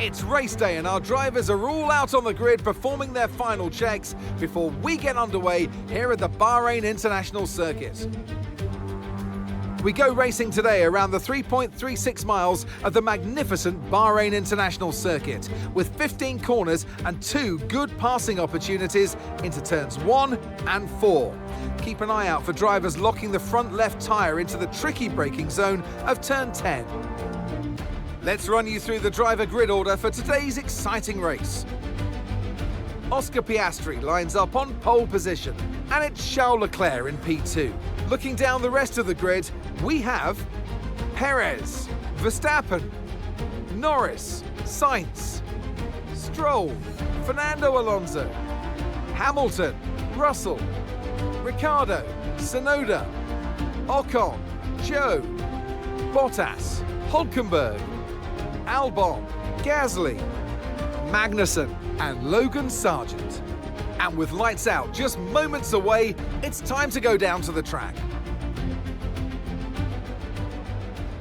It's race day and our drivers are all out on the grid performing their final checks before we get underway here at the Bahrain International Circuit. We go racing today around the 3.36 miles of the magnificent Bahrain International Circuit with 15 corners and 2 good passing opportunities into turns 1 and 4. Keep an eye out for drivers locking the front left tyre into the tricky braking zone of turn 10. Let's run you through the driver grid order for today's exciting race. Oscar Piastri lines up on pole position, and it's Charles Leclerc in P2. Looking down the rest of the grid, we have Perez, Verstappen, Norris, Sainz, Stroll, Fernando Alonso, Hamilton, Russell, Ricciardo, Tsunoda, Ocon, Zhou, Bottas, Hülkenberg, Albon, Gasly, Magnussen and Logan Sargent. And with lights out just moments away, it's time to go down to the track.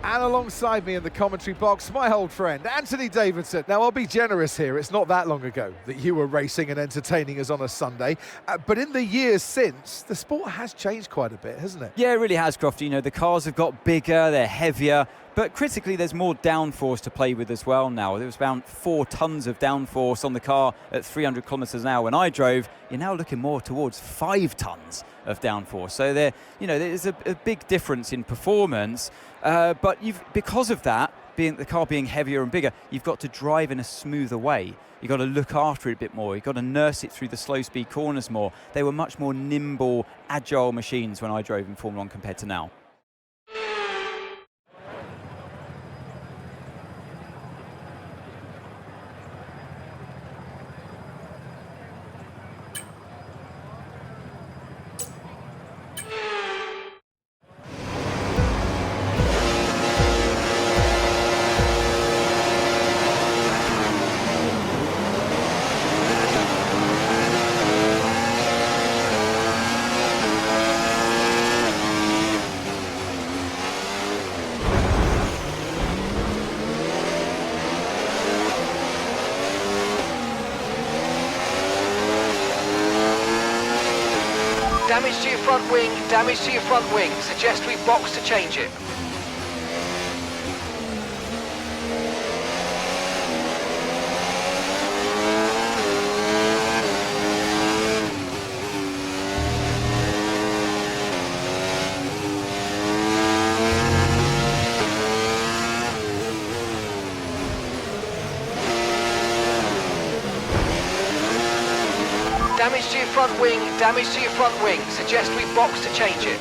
And alongside me in the commentary box, my old friend, Anthony Davidson. Now, I'll be generous here. It's not that long ago that you were racing and entertaining us on a Sunday. But in the years since, the sport has changed quite a bit, hasn't it? Yeah, it really has, Crofty. You know, the cars have got bigger, they're heavier, but critically, there's more downforce to play with as well now. There was around 4 tons of downforce on the car at 300 kilometers an hour when I drove. You're now looking more towards 5 tons of downforce. So there's a big difference in performance. But because of that, the car being heavier and bigger, you've got to drive in a smoother way. You've got to look after it a bit more. You've got to nurse it through the slow-speed corners more. They were much more nimble, agile machines when I drove in Formula 1 compared to now. Damage to your front wing, damage to your front wing. Suggest we box to change it. Damage to your front wing, damage to your front wing. Suggest we box to change it.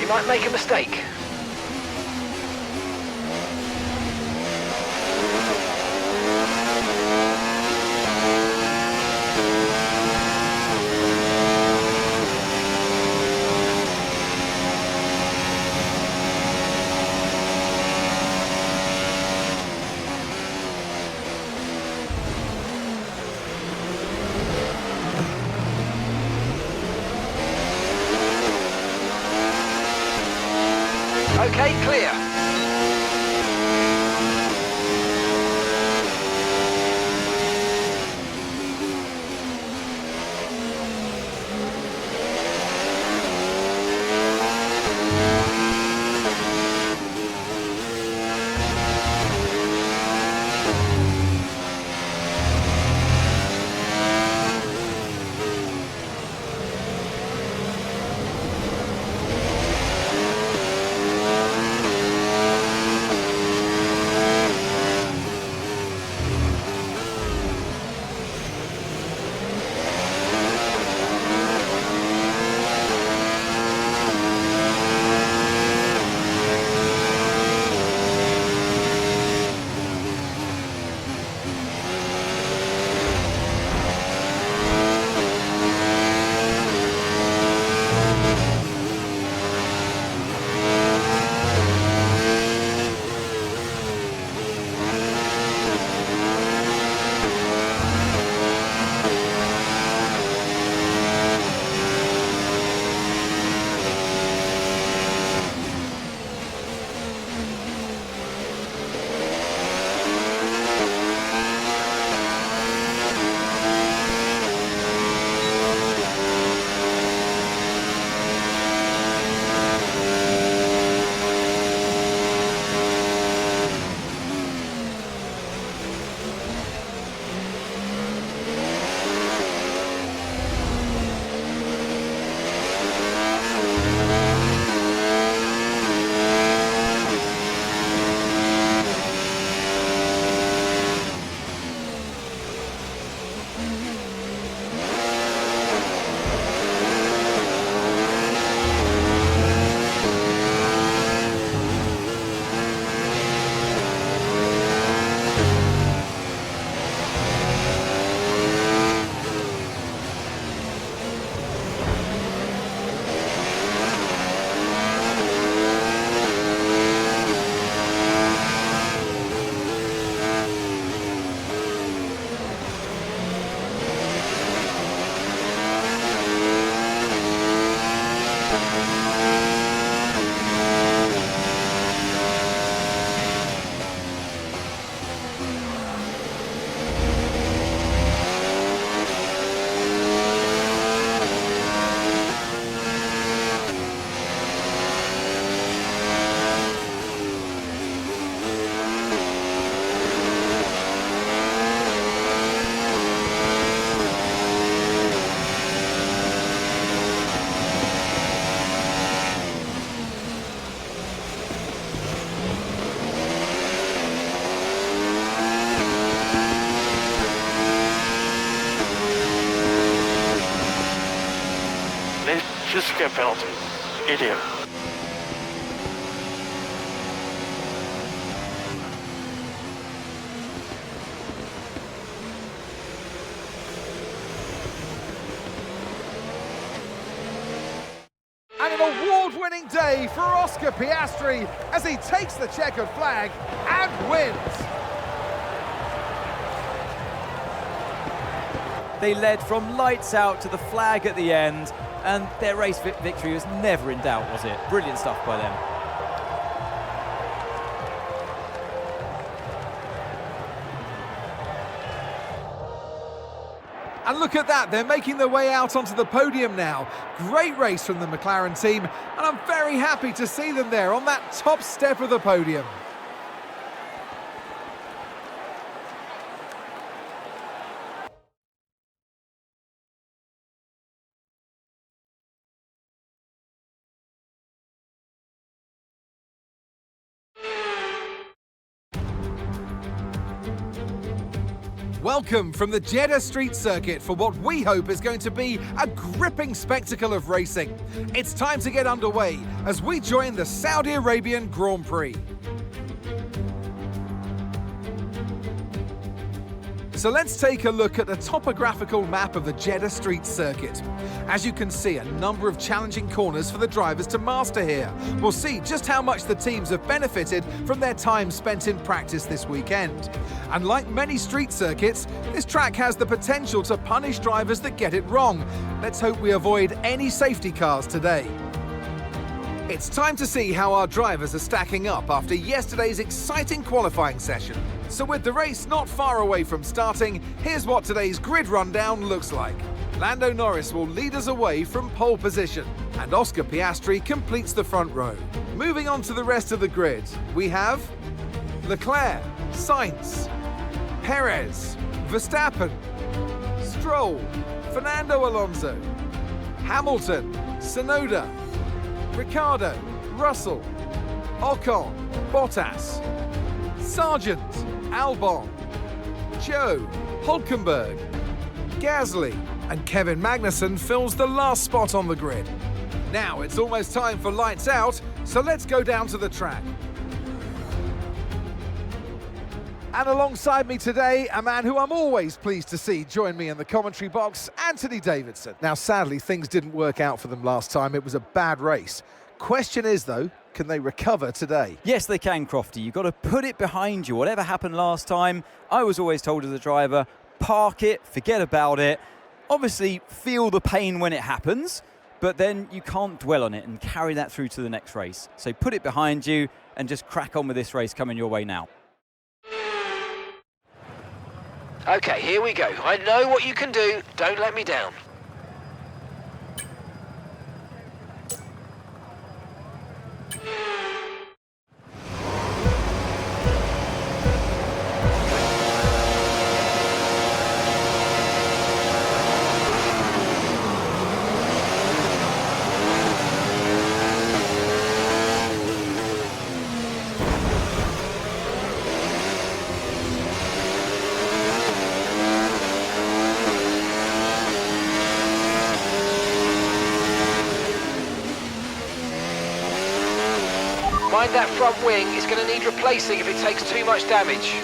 might make a mistake. Okay, clear. Just get penalties. Idiot. And an award-winning day for Oscar Piastri as he takes the checkered flag and wins. They led from lights out to the flag at the end, and their race victory was never in doubt, was it? Brilliant stuff by them. And look at that, they're making their way out onto the podium now. Great race from the McLaren team, and I'm very happy to see them there on that top step of the podium. Welcome from the Jeddah Street Circuit for what we hope is going to be a gripping spectacle of racing. It's time to get underway as we join the Saudi Arabian Grand Prix. So let's take a look at the topographical map of the Jeddah Street Circuit. As you can see, a number of challenging corners for the drivers to master here. We'll see just how much the teams have benefited from their time spent in practice this weekend. And like many street circuits, this track has the potential to punish drivers that get it wrong. Let's hope we avoid any safety cars today. It's time to see how our drivers are stacking up after yesterday's exciting qualifying session. So with the race not far away from starting, here's what today's grid rundown looks like. Lando Norris will lead us away from pole position, and Oscar Piastri completes the front row. Moving on to the rest of the grid, we have Leclerc, Sainz, Perez, Verstappen, Stroll, Fernando Alonso, Hamilton, Tsunoda, Ricciardo, Russell, Ocon, Bottas, Sargent, Albon, Joe, Hulkenberg, Gasly, and Kevin Magnussen fills the last spot on the grid. Now it's almost time for lights out, so let's go down to the track. And alongside me today, a man who I'm always pleased to see join me in the commentary box, Anthony Davidson. Now, sadly, things didn't work out for them last time. It was a bad race. Question is, though, can they recover today? Yes, they can, Crofty. You've got to put it behind you. Whatever happened last time, I was always told as a driver, park it, forget about it. Obviously, feel the pain when it happens, but then you can't dwell on it and carry that through to the next race. So put it behind you and just crack on with this race coming your way now. Okay, here we go. I know what you can do. Don't let me down. Mind that front wing, is going to need replacing if it takes too much damage.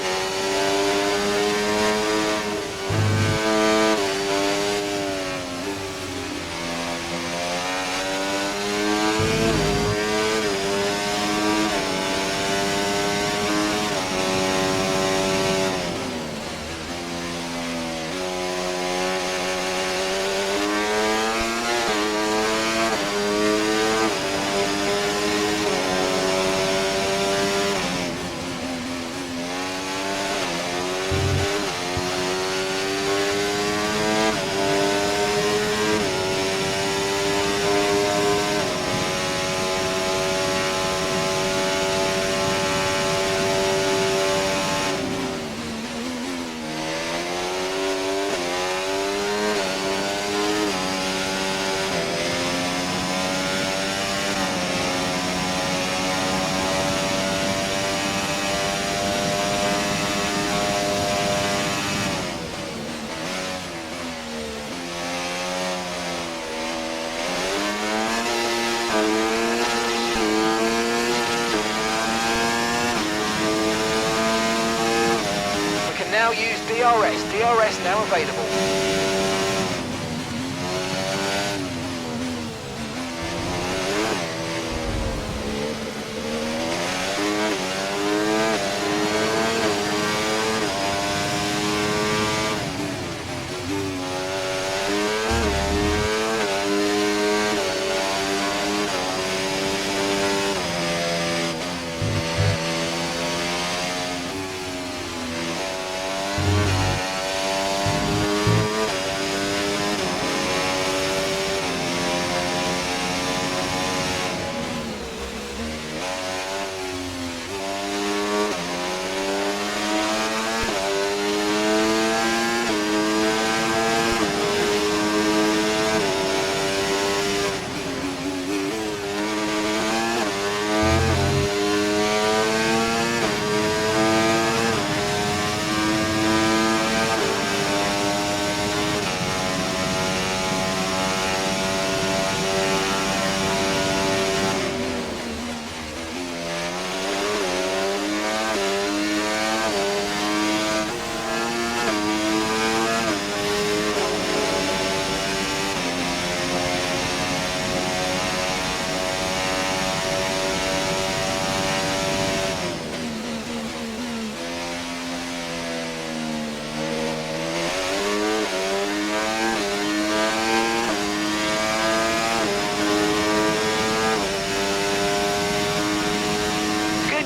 Now use DRS now available.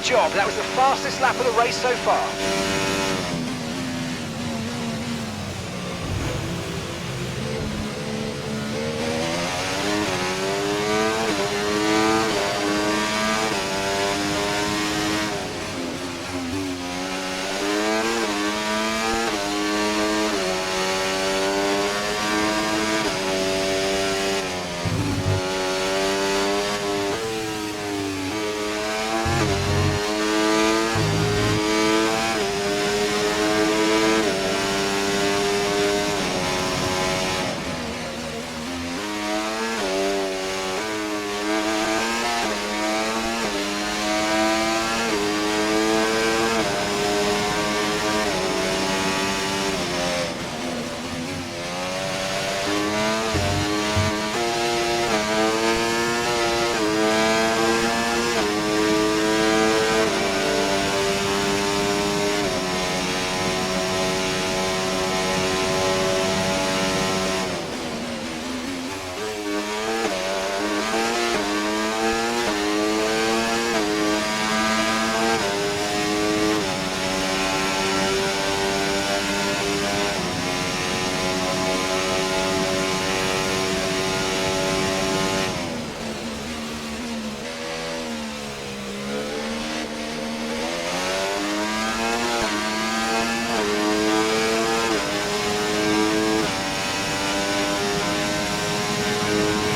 job. That was the fastest lap of the race so far.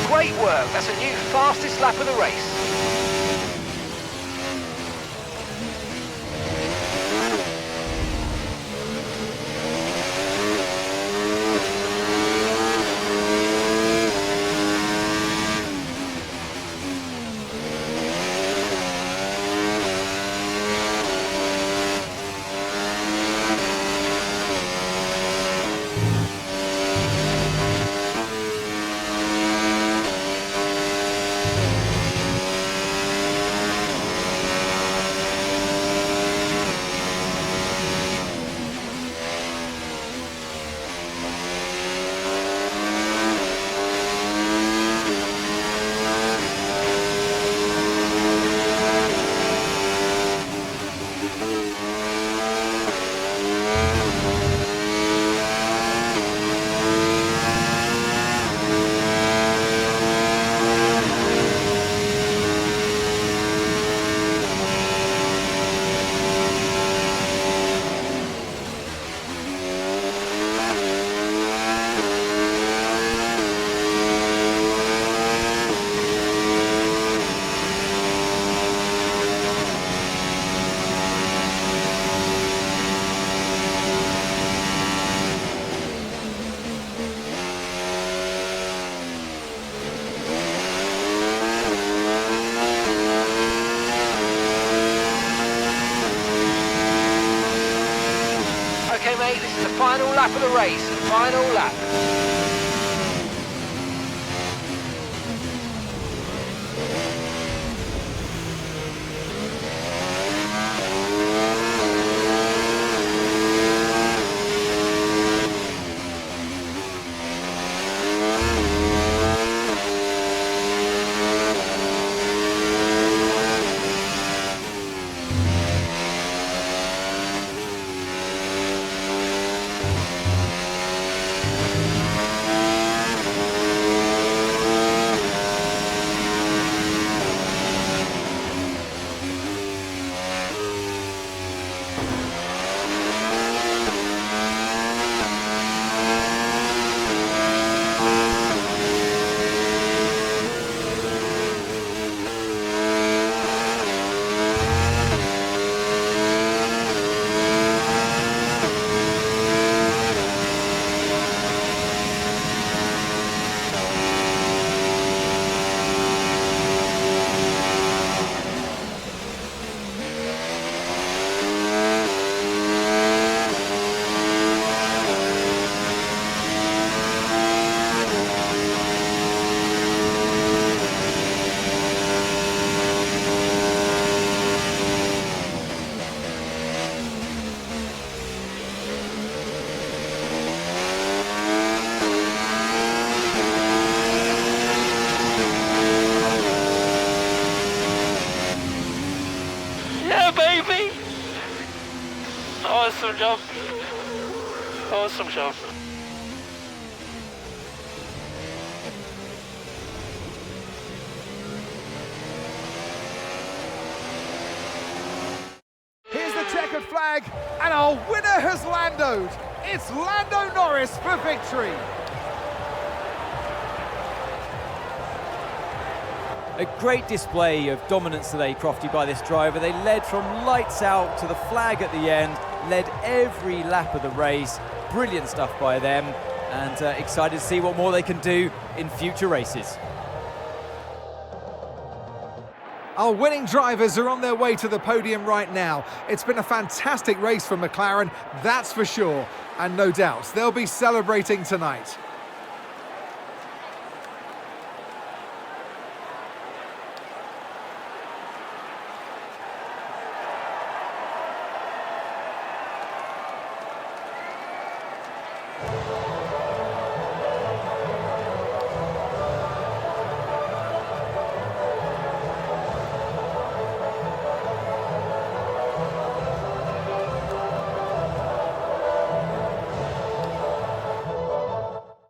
Great work, that's a new fastest lap of the race. Okay mate, this is the final lap of the race, final lap. Awesome job. Awesome job. Here's the checkered flag, and our winner has landoed. It's Lando Norris for victory. A great display of dominance today, Crofty, by this driver. They led from lights out to the flag at the end, led every lap of the race. Brilliant stuff by them, and excited to see what more they can do in future races. Our winning drivers are on their way to the podium right now. It's been a fantastic race for McLaren, that's for sure. And no doubt, they'll be celebrating tonight.